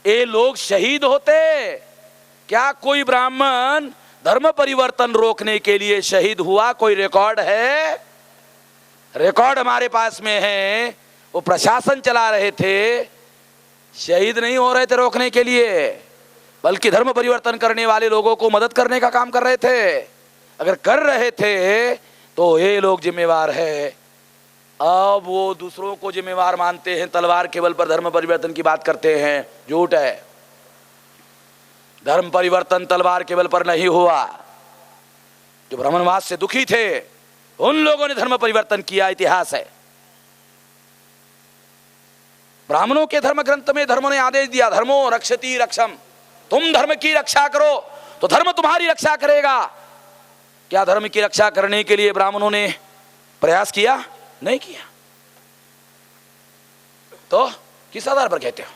ये लोग शहीद होते। क्या कोई ब्राह्मण धर्म परिवर्तन रोकने के लिए शहीद हुआ? कोई रिकॉर्ड है? रिकॉर्ड हमारे पास में है। वो प्रशासन चला रहे थे, शहीद नहीं हो रहे थे रोकने के लिए, बल्कि धर्म परिवर्तन करने वाले लोगों को मदद करने का काम कर रहे थे। अगर कर रहे थे तो ये लोग जिम्मेवार है। अब वो दूसरों को जिम्मेवार मानते हैं, तलवार के बल पर धर्म परिवर्तन की बात करते हैं। झूठ है। धर्म परिवर्तन तलवार के बल पर नहीं हुआ। जो ब्राह्मणवाद से दुखी थे उन लोगों ने धर्म परिवर्तन किया। इतिहास है। ब्राह्मणों के धर्म ग्रंथ में धर्म ने आदेश दिया, धर्मो रक्षति रक्षम, तुम धर्म की रक्षा करो तो धर्म तुम्हारी रक्षा करेगा। क्या धर्म की रक्षा करने के लिए ब्राह्मणों ने प्रयास किया नहीं किया, तो किस आधार पर कहते हो?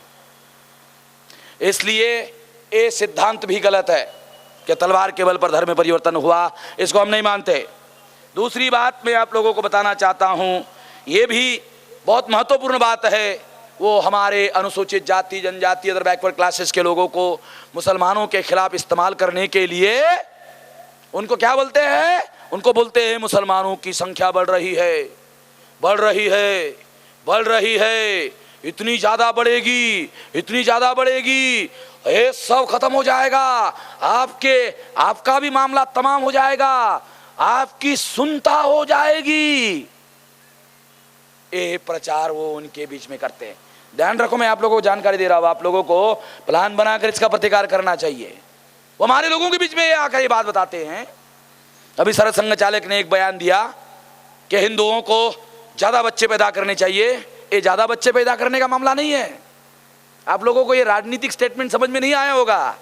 इसलिए ये सिद्धांत भी गलत है कि तलवार के बल पर धर्म में परिवर्तन हुआ, इसको हम नहीं मानते। दूसरी बात मैं आप लोगों को बताना चाहता हूं, ये भी बहुत महत्वपूर्ण बात है, वो हमारे अनुसूचित जाति जनजाति अदर बैकवर्ड क्लासेस के लोगों को मुसलमानों के खिलाफ इस्तेमाल करने के लिए उनको क्या बोलते हैं? उनको बोलते हैं मुसलमानों की संख्या बढ़ रही है, बढ़ रही है, बढ़ रही है, इतनी ज्यादा बढ़ेगी, इतनी ज्यादा बढ़ेगी, ये सब खत्म हो जाएगा, आपका भी मामला तमाम हो जाएगा, आपकी सुनता हो जाएगी। ये प्रचार वो उनके बीच में करते हैं। ध्यान रखो, मैं आप लोगों को जानकारी दे रहा हूं, आप लोगों को प्लान बनाकर इसका प्रतिकार करना चाहिए। वो हमारे लोगों के बीच में आकर ये बात बताते हैं। अभी सरद संघ चालक ने एक बयान दिया कि हिंदुओं को ज्यादा बच्चे पैदा करने चाहिए। ये ज्यादा बच्चे पैदा करने का मामला नहीं है। आप लोगों को ये राजनीतिक स्टेटमेंट समझ में नहीं आया होगा।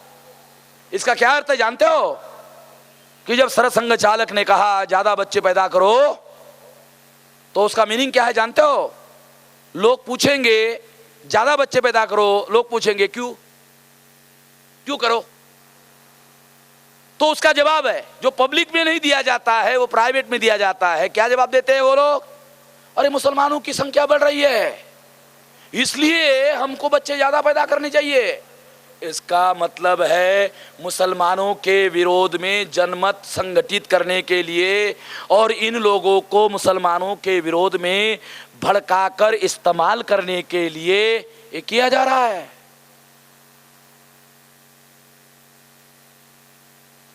इसका क्या अर्थ है जानते हो? कि जब सरद संघ चालक ने कहा ज्यादा बच्चे पैदा करो, तो उसका मीनिंग क्या है जानते हो? लोग पूछेंगे ज्यादा बच्चे पैदा करो, लोग पूछेंगे क्यों, क्यों करो? तो उसका जवाब है जो पब्लिक में नहीं दिया जाता है, वो प्राइवेट में दिया जाता है। क्या जवाब देते हैं वो लोग? अरे मुसलमानों की संख्या बढ़ रही है, इसलिए हमको बच्चे ज्यादा पैदा करने चाहिए। इसका मतलब है मुसलमानों के विरोध में जनमत संगठित करने के लिए और इन लोगों को मुसलमानों के विरोध में भड़काकर इस्तेमाल करने के लिए ये किया जा रहा है।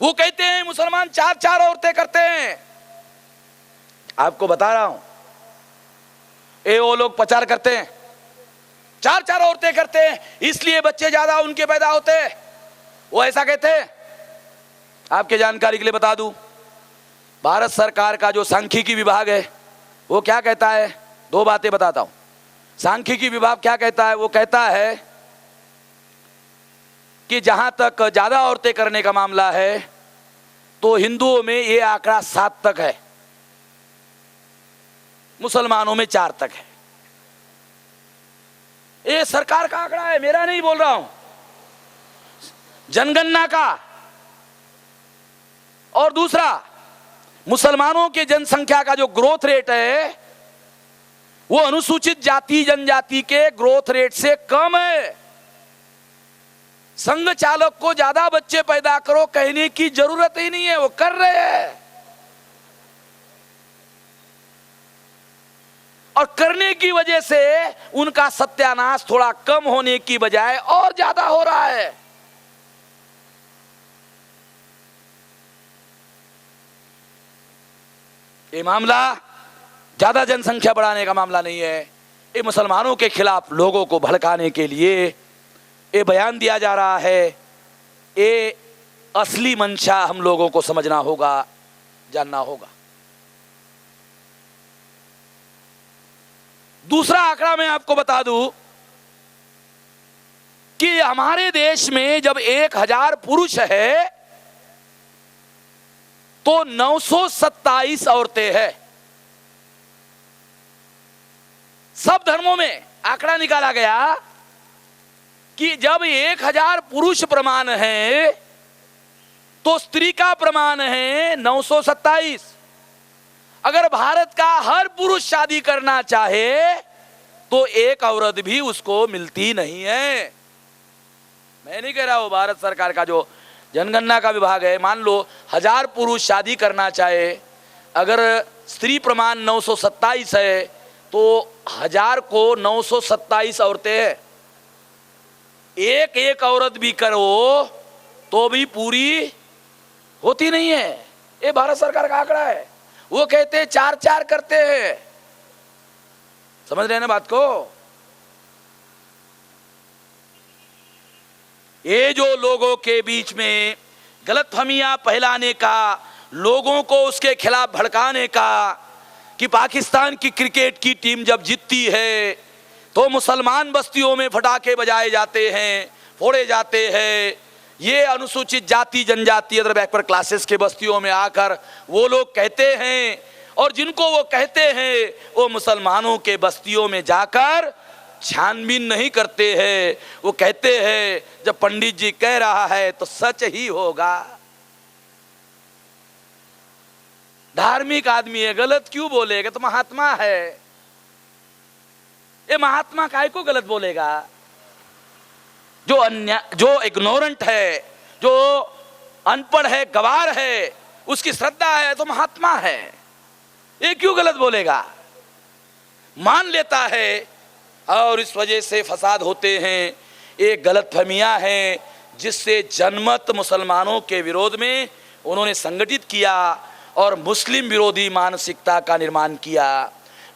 वो कहते हैं मुसलमान 4-4 औरतें करते हैं। आपको बता रहा हूं, ये वो लोग प्रचार करते हैं 4-4 औरतें करते हैं, इसलिए बच्चे ज्यादा उनके पैदा होते हैं। वो ऐसा कहते हैं। आपके जानकारी के लिए बता दूं, भारत सरकार का जो सांख्यिकी विभाग है वो क्या कहता है? 2 बातें बताता हूं। सांख्यिकी विभाग क्या कहता है? वो कहता है कि जहां तक ज्यादा औरतें करने का मामला है तो हिंदुओं में ये आंकड़ा 7 तक है, मुसलमानों में 4 तक है। ये सरकार का आंकड़ा है, मेरा नहीं बोल रहा हूं, जनगणना का। और दूसरा, मुसलमानों के जनसंख्या का जो ग्रोथ रेट है वो अनुसूचित जाति जनजाति के ग्रोथ रेट से कम है। संघ चालक को ज्यादा बच्चे पैदा करो कहने की जरूरत ही नहीं है, वो कर रहे हैं। और करने की वजह से उनका सत्यानाश थोड़ा कम होने की बजाय और ज्यादा हो रहा है। ये मामला ज्यादा जनसंख्या बढ़ाने का मामला नहीं है, ये मुसलमानों के खिलाफ लोगों को भड़काने के लिए ये बयान दिया जा रहा है। ये असली मंशा हम लोगों को समझना होगा, जानना होगा। दूसरा आंकड़ा मैं आपको बता दूं कि हमारे देश में जब 1000 पुरुष है तो 927 औरतें हैं। सब धर्मों में आंकड़ा निकाला गया कि जब 1000 पुरुष प्रमाण है तो स्त्री का प्रमाण है 927। अगर भारत का हर पुरुष शादी करना चाहे तो एक औरत भी उसको मिलती नहीं है। मैं नहीं कह रहा हूं, भारत सरकार का जो जनगणना का विभाग है, मान लो 1000 पुरुष शादी करना चाहे, अगर स्त्री प्रमाण 927 है तो 1000 को 927 औरतें हैं। एक औरत भी करो तो भी पूरी होती नहीं है। ये भारत सरकार का आंकड़ा है। वो कहते हैं 4-4 करते हैं। समझ रहे हैं ना बात को? ये जो लोगों के बीच में गलतफहमियां फैलाने का, लोगों को उसके खिलाफ भड़काने का कि पाकिस्तान की क्रिकेट की टीम जब जीतती है तो मुसलमान बस्तियों में पटाखे बजाए जाते हैं, फोड़े जाते हैं, ये अनुसूचित जाति जनजाति अदर बैकवर्ड क्लासेस के बस्तियों में आकर वो लोग कहते हैं और जिनको वो कहते हैं वो मुसलमानों के बस्तियों में जाकर छानबीन नहीं करते हैं। वो कहते हैं जब पंडित जी कह रहा है तो सच ही होगा। धार्मिक आदमी है, गलत क्यों बोलेगा? तो महात्मा है, ये महात्मा काहे को गलत बोलेगा? जो इग्नोरेंट है, जो अनपढ़ है, गवार है, उसकी श्रद्धा है तो महात्मा है, ये क्यों गलत बोलेगा? मान लेता है और इस वजह से फसाद होते हैं। ये गलतफहमियां हैं जिससे जनमत मुसलमानों के विरोध में उन्होंने संगठित किया और मुस्लिम विरोधी मानसिकता का निर्माण किया।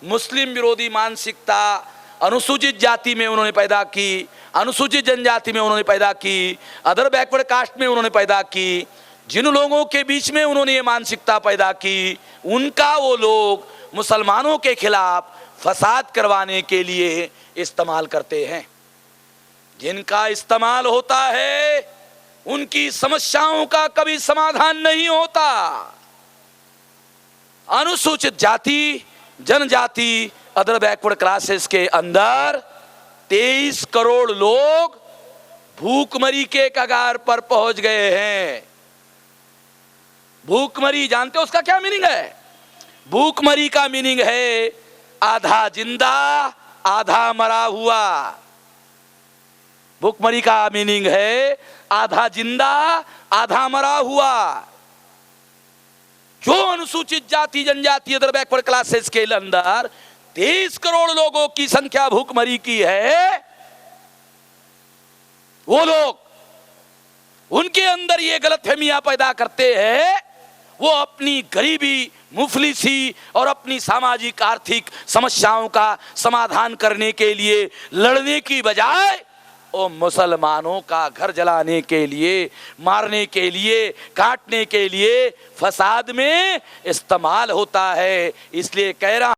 मुस्लिम विरोधी मानसिकता अनुसूचित जाति में उन्होंने पैदा की, अनुसूचित जनजाति में उन्होंने पैदा की, अदर बैकवर्ड कास्ट में उन्होंने पैदा की। जिन लोगों के बीच में उन्होंने ये मानसिकता पैदा की, उनका वो लोग मुसलमानों के खिलाफ फसाद करवाने के लिए इस्तेमाल करते हैं। जिनका इस्तेमाल होता है उनकी समस्याओं का कभी समाधान नहीं होता। अनुसूचित जाति, जनजाति, अदर बैकवर्ड क्लासेस के अंदर 23 करोड़ लोग भूखमरी के कगार पर पहुंच गए हैं। भूखमरी जानते हो उसका क्या मीनिंग है? भूखमरी का मीनिंग है आधा जिंदा आधा मरा हुआ। भूखमरी का मीनिंग है आधा जिंदा आधा मरा हुआ। जो अनुसूचित जाति, जनजाति, अदर बैकवर्ड क्लासेस के अंदर 23 करोड़ लोगों की संख्या भूखमरी की है, वो लोग उनके अंदर ये गलतफहमियां पैदा करते हैं। वो अपनी गरीबी, मुफलिसी और अपनी सामाजिक आर्थिक समस्याओं का समाधान करने के लिए लड़ने की बजाय वो मुसलमानों का घर जलाने के लिए, मारने के लिए, काटने के लिए फसाद में इस्तेमाल होता है। इसलिए कह रहा